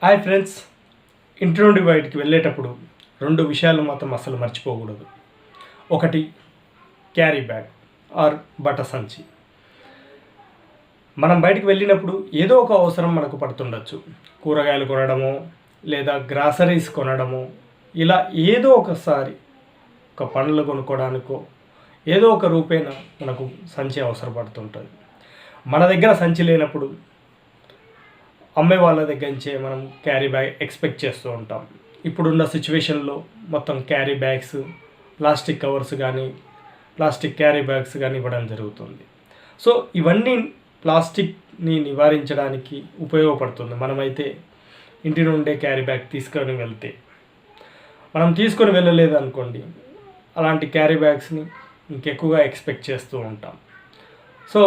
Hi friends, ఇంటి నుండి బయటికి వెళ్ళేటప్పుడు రెండు విషయాలు మాత్రం అసలు మర్చిపోకూడదు. ఒకటి క్యారీ బ్యాగ్ ఆర్ బట్ట సంచి. మనం బయటికి వెళ్ళినప్పుడు ఏదో ఒక అవసరం మనకు పడుతుండొచ్చు. కూరగాయలు కొనడమో లేదా గ్రాసరీస్ కొనడమో, ఇలా ఏదో ఒకసారి ఒక పండ్లు కొనుక్కోవడానికో ఏదో ఒక రూపేణ మనకు సంచి అవసరపడుతుంటుంది. మన దగ్గర సంచి లేనప్పుడు అమ్మే వాళ్ళ దగ్గర నుంచే మనం క్యారీ బ్యాగ్ ఎక్స్పెక్ట్ చేస్తూ ఉంటాం. ఇప్పుడున్న సిచ్యువేషన్లో మొత్తం క్యారీ బ్యాగ్స్, ప్లాస్టిక్ కవర్స్ కానీ ప్లాస్టిక్ క్యారీ బ్యాగ్స్ కానీ ఇవ్వడం జరుగుతుంది. సో ఇవన్నీ ప్లాస్టిక్ని నివారించడానికి ఉపయోగపడుతుంది. మనమైతే ఇంటి నుండే క్యారీ బ్యాగ్ తీసుకొని వెళ్తే, మనం తీసుకొని వెళ్ళలేదు అనుకోండి, అలాంటి క్యారీ బ్యాగ్స్ని ఇంకెక్కువగా ఎక్స్పెక్ట్ చేస్తూ ఉంటాం. సో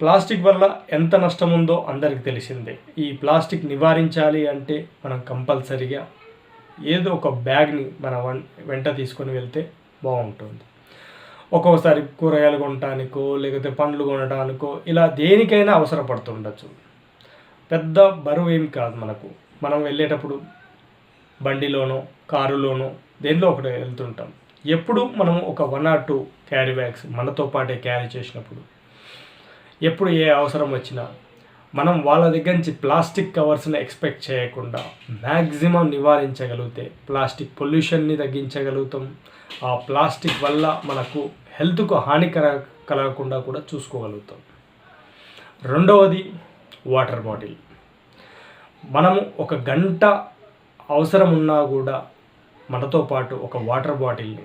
ప్లాస్టిక్ వల్ల ఎంత నష్టం ఉందో అందరికీ తెలిసిందే. ఈ ప్లాస్టిక్ నివారించాలి అంటే మనం కంపల్సరీగా ఏదో ఒక బ్యాగ్ని మన వెంట తీసుకొని వెళ్తే బాగుంటుంది. ఒక్కొక్కసారి కూరగాయలు కొనడానికో లేకపోతే పండ్లు కొనడానికో ఇలా దేనికైనా అవసరపడుతుండొచ్చు. పెద్ద బరువు ఏం కాదు మనకు. మనం వెళ్ళేటప్పుడు బండిలోనో కారులోనో దేనిలో ఒకటి వెళ్తుంటాం. ఎప్పుడు మనం ఒక 1 or 2 క్యారీ బ్యాగ్స్ మనతో పాటే క్యారీ చేసినప్పుడు, ఎప్పుడు ఏ అవసరం వచ్చినా మనం వాళ్ళ దగ్గర నుంచి ప్లాస్టిక్ కవర్స్ని ఎక్స్పెక్ట్ చేయకుండా మ్యాక్సిమం నివారించగలిగితే ప్లాస్టిక్ పొల్యూషన్ని తగ్గించగలుగుతాం. ఆ ప్లాస్టిక్ వల్ల మనకు హెల్త్కు హాని కలగకుండా కూడా చూసుకోగలుగుతాం. రెండవది వాటర్ బాటిల్. మనము ఒక గంట అవసరం ఉన్నా కూడా మనతో పాటు ఒక వాటర్ బాటిల్ని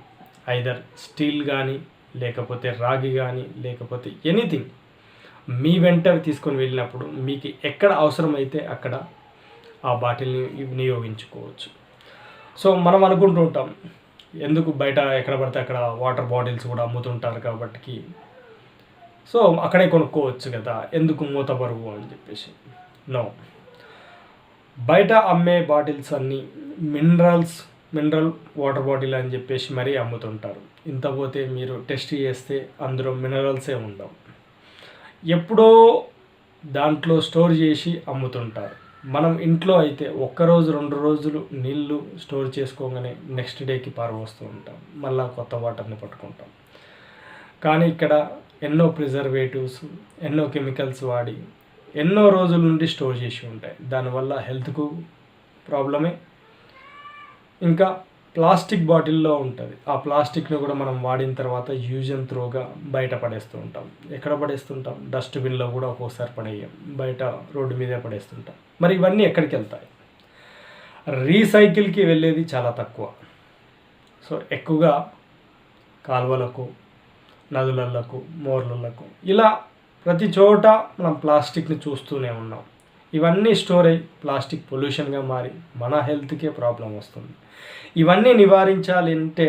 ఐదర్ స్టీల్ కానీ లేకపోతే రాగి కానీ లేకపోతే ఎనీథింగ్ మీ వెంట తీసుకొని వెళ్ళినప్పుడు మీకు ఎక్కడ అవసరమైతే అక్కడ ఆ బాటిల్ని వినియోగించుకోవచ్చు. సో మనం అనుకుంటూ ఉంటాం, ఎందుకు బయట ఎక్కడ పడితే అక్కడ వాటర్ బాటిల్స్ కూడా అమ్ముతుంటారు కాబట్టి సో అక్కడే కొనుక్కోవచ్చు కదా, ఎందుకు మూత బరువు అని చెప్పేసి. నో, బయట అమ్మే బాటిల్స్ అన్నీ మినరల్ వాటర్ బాటిల్ అని చెప్పేసి మరీ అమ్ముతుంటారు. ఇంత పోతే మీరు టెస్ట్ చేస్తే అందులో మినరల్సే ఉండవు. ఎప్పుడో దాంట్లో స్టోర్ చేసి అమ్ముతుంటారు. మనం ఇంట్లో అయితే 1 రోజు 2 రోజులు నీళ్ళు స్టోర్ చేసుకోగానే నెక్స్ట్ డేకి పారబోస్తూ ఉంటాం, మళ్ళీ కొత్త వాటర్ని పట్టుకుంటాం. కానీ ఇక్కడ ఎన్నో ప్రిజర్వేటివ్స్, ఎన్నో కెమికల్స్ వాడి ఎన్నో రోజుల నుండి స్టోర్ చేసి ఉంటాయి. దానివల్ల హెల్త్కు ప్రాబ్లమే. ఇంకా ప్లాస్టిక్ బాటిల్లో ఉంటుంది. ఆ ప్లాస్టిక్ను కూడా మనం వాడిన తర్వాత యూజ్ అండ్ త్రోగా బయట పడేస్తూ ఉంటాం. ఎక్కడ పడేస్తుంటాం? డస్ట్బిన్లో కూడా ఒక్కోసారి పడేయం, బయట రోడ్డు మీదే పడేస్తుంటాం. మరి ఇవన్నీ ఎక్కడికి వెళ్తాయి? రీసైకిల్కి వెళ్ళేది చాలా తక్కువ. సో ఎక్కువగా కాలువలకు, నదులకు, మోర్లకు ఇలా ప్రతి చోట మనం ప్లాస్టిక్ని చూస్తూనే ఉన్నాం. ఇవన్నీ స్టోర్ అయ్యి ప్లాస్టిక్ పొల్యూషన్గా మారి మన హెల్త్కే ప్రాబ్లం వస్తుంది. ఇవన్నీ నివారించాలి అంటే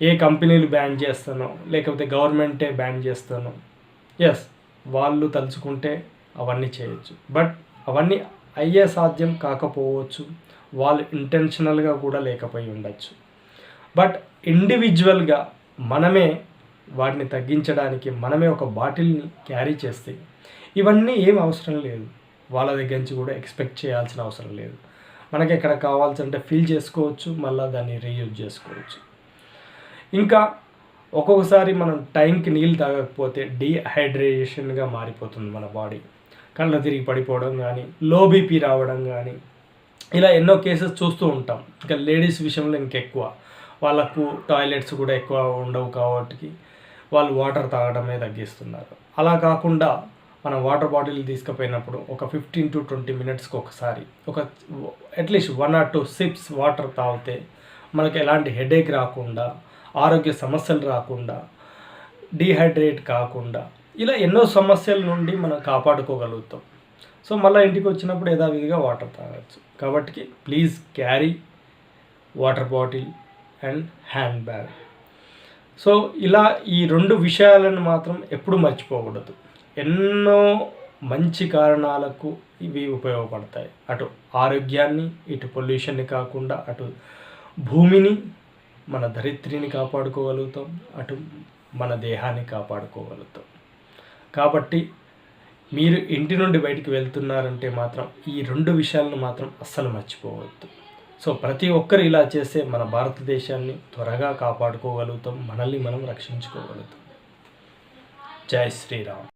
ఏ కంపెనీలు బ్యాన్ చేస్తానో లేకపోతే గవర్నమెంటే బ్యాన్ చేస్తానో, ఎస్ వాళ్ళు తలుచుకుంటే అవన్నీ చేయొచ్చు. బట్ అవన్నీ అయ్యే సాధ్యం కాకపోవచ్చు, వాళ్ళు ఇంటెన్షనల్గా కూడా లేకపోయి ఉండొచ్చు. బట్ ఇండివిజువల్గా మనమే వాటిని తగ్గించడానికి మనమే ఒక బాటిల్ని క్యారీ చేస్తే ఇవన్నీ ఏం అవసరం లేదు. వాళ్ళ దగ్గర నుంచి కూడా ఎక్స్పెక్ట్ చేయాల్సిన అవసరం లేదు. మనకి ఎక్కడ కావాల్సింటే ఫిల్ చేసుకోవచ్చు, మళ్ళీ దాన్ని రీయూజ్ చేసుకోవచ్చు. ఇంకా ఒక్కొక్కసారి మనం టైంకి నీళ్ళు తాగకపోతే డీహైడ్రేషన్గా మారిపోతుంది మన బాడీ. కళ్ళ తిరిగి పడిపోవడం కానీ, లో బీపీ రావడం కానీ, ఇలా ఎన్నో కేసెస్ చూస్తూ ఉంటాం. ఇంకా లేడీస్ విషయంలో ఇంకెక్కువ, వాళ్ళకు టాయిలెట్స్ కూడా ఎక్కువ ఉండవు కాబట్టి వాళ్ళు వాటర్ తాగడమే తగ్గిస్తున్నారు. అలా కాకుండా మనం వాటర్ బాటిల్ తీసుకుపోయినప్పుడు ఒక 15 to 20 మినిట్స్కి ఒకసారి ఒక అట్లీస్ట్ 1 or 2 సిప్స్ వాటర్ తాగితే మనకు ఎలాంటి హెడేక్ రాకుండా, ఆరోగ్య సమస్యలు రాకుండా, డీహైడ్రేట్ కాకుండా ఇలా ఎన్నో సమస్యల నుండి మనం కాపాడుకోగలుగుతాం. సో మళ్ళీ ఇంటికి వచ్చినప్పుడు యథావిధిగా వాటర్ తాగవచ్చు. కాబట్టి please carry water bottle and hand bag. So ఇలా ఈ 2 విషయాలను మాత్రం ఎప్పుడు మర్చిపోకూడదు. ఎన్నో మంచి కారణాలకు ఇవి ఉపయోగపడతాయి. అటు ఆరోగ్యాన్ని, ఇటు పొల్యూషన్ని కాకుండా అటు భూమిని, మన ధరిత్రిని కాపాడుకోగలుగుతాం, అటు మన దేహాన్ని కాపాడుకోగలుగుతాం. కాబట్టి మీరు ఇంటి నుండి బయటికి వెళ్తున్నారంటే మాత్రం ఈ 2 విషయాలను మాత్రం అస్సలు మర్చిపోవద్దు. సో ప్రతి ఒక్కరు ఇలా చేస్తే మన భారతదేశాన్ని త్వరగా కాపాడుకోగలుగుతాం, మనల్ని మనం రక్షించుకోగలుగుతాం. జై శ్రీరామ్.